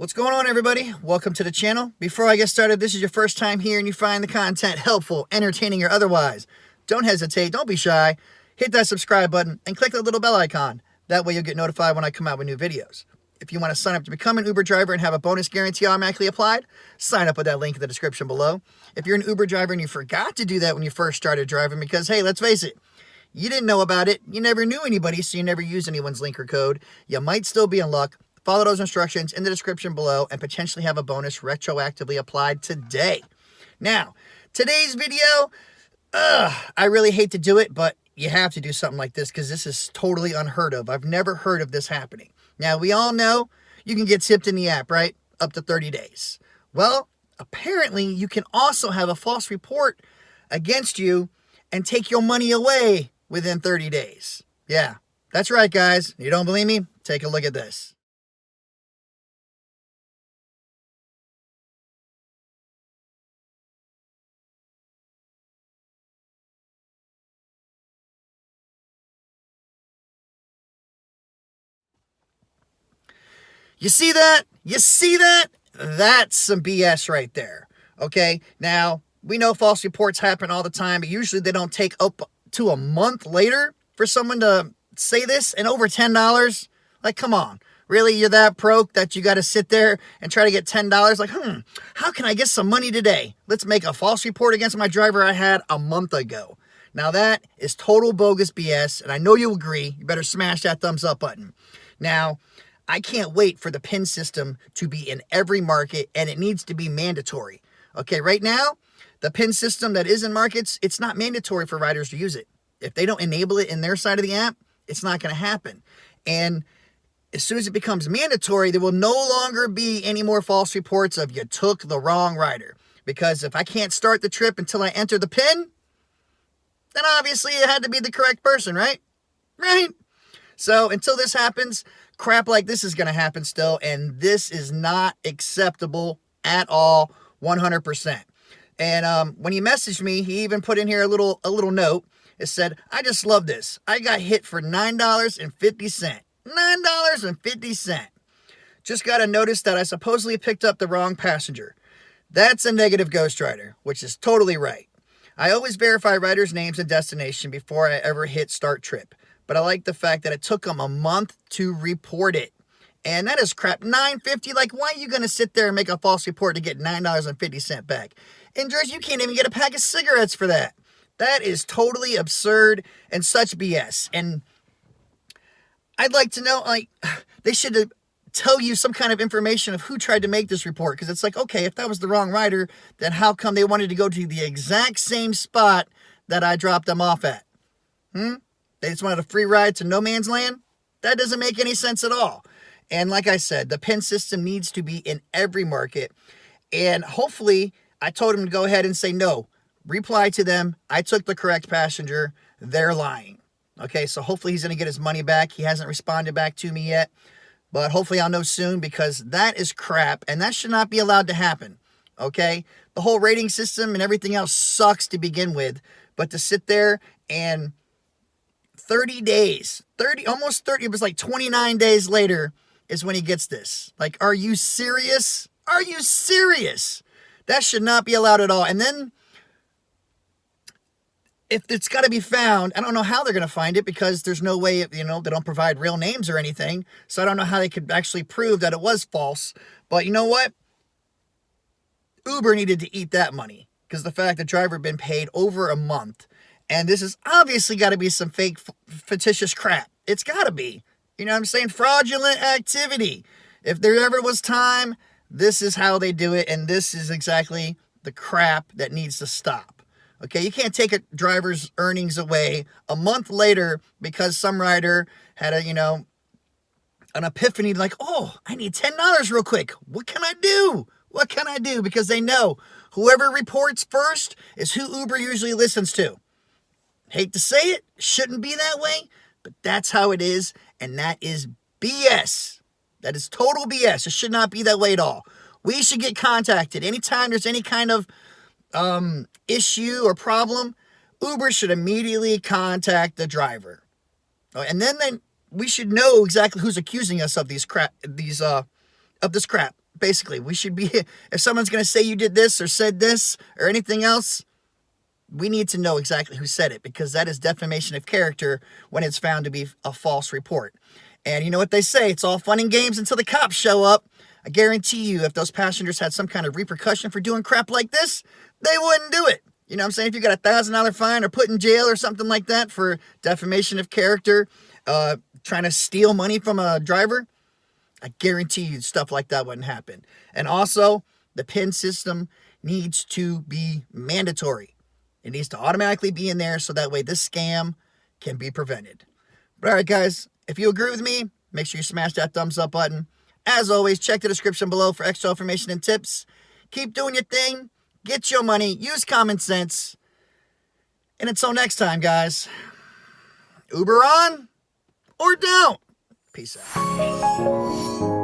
What's going on, everybody? Welcome to the channel. Before I get started, this is your first time here and you find the content helpful, entertaining, or otherwise, don't hesitate, don't be shy, hit that subscribe button and click the little bell icon. That way you'll get notified when I come out with new videos. If you want to sign up to become an Uber driver and have a bonus guarantee automatically applied, sign up with that link in the description below. If you're an Uber driver and you forgot to do that when you first started driving because, hey, let's face it, you didn't know about it, you never knew anybody, so you never used anyone's link or code, you might still be in luck. Follow those instructions in the description below and potentially have a bonus retroactively applied today. Now, today's video, I really hate to do it, but you have to do something like this because this is totally unheard of. I've never heard of this happening. Now, we all know you can get tipped in the app, right? Up to 30 days. Well, apparently you can also have a false report against you and take your money away within 30 days. Yeah, that's right, guys. You don't believe me? Take a look at this. You see that? You see that? That's some BS right there. Okay? Now, we know false reports happen all the time, but usually they don't take up to a month later for someone to say this, and over $10. Like, come on. Really? You're that broke that you got to sit there and try to get $10? Like, how can I get some money today? Let's make a false report against my driver I had a month ago. Now, that is total bogus BS, and I know you agree. You better smash that thumbs up button. Now, I can't wait for the PIN system to be in every market, and it needs to be mandatory. Okay, right now, the PIN system that is in markets, it's not mandatory for riders to use it. If they don't enable it in their side of the app, it's not going to happen. And as soon as it becomes mandatory, there will no longer be any more false reports of you took the wrong rider. Because if I can't start the trip until I enter the PIN, then obviously it had to be the correct person, right? Right? So until this happens, crap like this is going to happen still, and this is not acceptable at all, 100%. And when he messaged me, he even put in here a little note. It said, "I just love this. I got hit for $9.50. $9.50. Just got a notice that I supposedly picked up the wrong passenger. That's a negative ghost rider," which is totally right. "I always verify riders' names and destination before I ever hit start trip. But I like the fact that it took them a month to report it. And that is crap. $9.50? Like, why are you going to sit there and make a false report to get $9.50 back? In Jersey, you can't even get a pack of cigarettes for that. That is totally absurd and such BS. And I'd like to know, like, they should tell you some kind of information of who tried to make this report. Because it's like, okay, if that was the wrong rider, then how come they wanted to go to the exact same spot that I dropped them off at? They just wanted a free ride to no man's land? That doesn't make any sense at all. And like I said, the PIN system needs to be in every market. And hopefully, I told him to go ahead and say no. Reply to them. I took the correct passenger. They're lying. Okay, so hopefully he's going to get his money back. He hasn't responded back to me yet. But hopefully I'll know soon because that is crap. And that should not be allowed to happen. Okay? The whole rating system and everything else sucks to begin with. But to sit there and 30 days, almost 30, it was like 29 days later is when he gets this. Like, are you serious? Are you serious? That should not be allowed at all. And then, if it's got to be found, I don't know how they're going to find it because there's no way, they don't provide real names or anything. So I don't know how they could actually prove that it was false. But you know what? Uber needed to eat that money because the fact the driver had been paid over a month. And this has obviously got to be some fake, fictitious crap. It's got to be. You know what I'm saying? Fraudulent activity. If there ever was time, this is how they do it. And this is exactly the crap that needs to stop. Okay? You can't take a driver's earnings away a month later because some rider had an epiphany like, oh, I need $10 real quick. What can I do? What can I do? Because they know whoever reports first is who Uber usually listens to. Hate to say it, shouldn't be that way, but that's how it is, and that is BS. That is total BS. It should not be that way at all. We should get contacted. Anytime there's any kind of issue or problem, Uber should immediately contact the driver. And then we should know exactly who's accusing us of this crap. Basically, we should be, if someone's going to say you did this or said this or anything else, we need to know exactly who said it, because that is defamation of character when it's found to be a false report. And you know what they say, it's all fun and games until the cops show up. I guarantee you, if those passengers had some kind of repercussion for doing crap like this, they wouldn't do it. You know what I'm saying? If you got $1,000 fine or put in jail or something like that for defamation of character, trying to steal money from a driver, I guarantee you stuff like that wouldn't happen. And also, the PIN system needs to be mandatory. It needs to automatically be in there so that way this scam can be prevented. But all right, guys, if you agree with me, make sure you smash that thumbs up button. As always, check the description below for extra information and tips. Keep doing your thing. Get your money. Use common sense. And until next time, guys, Uber on or don't. Peace out.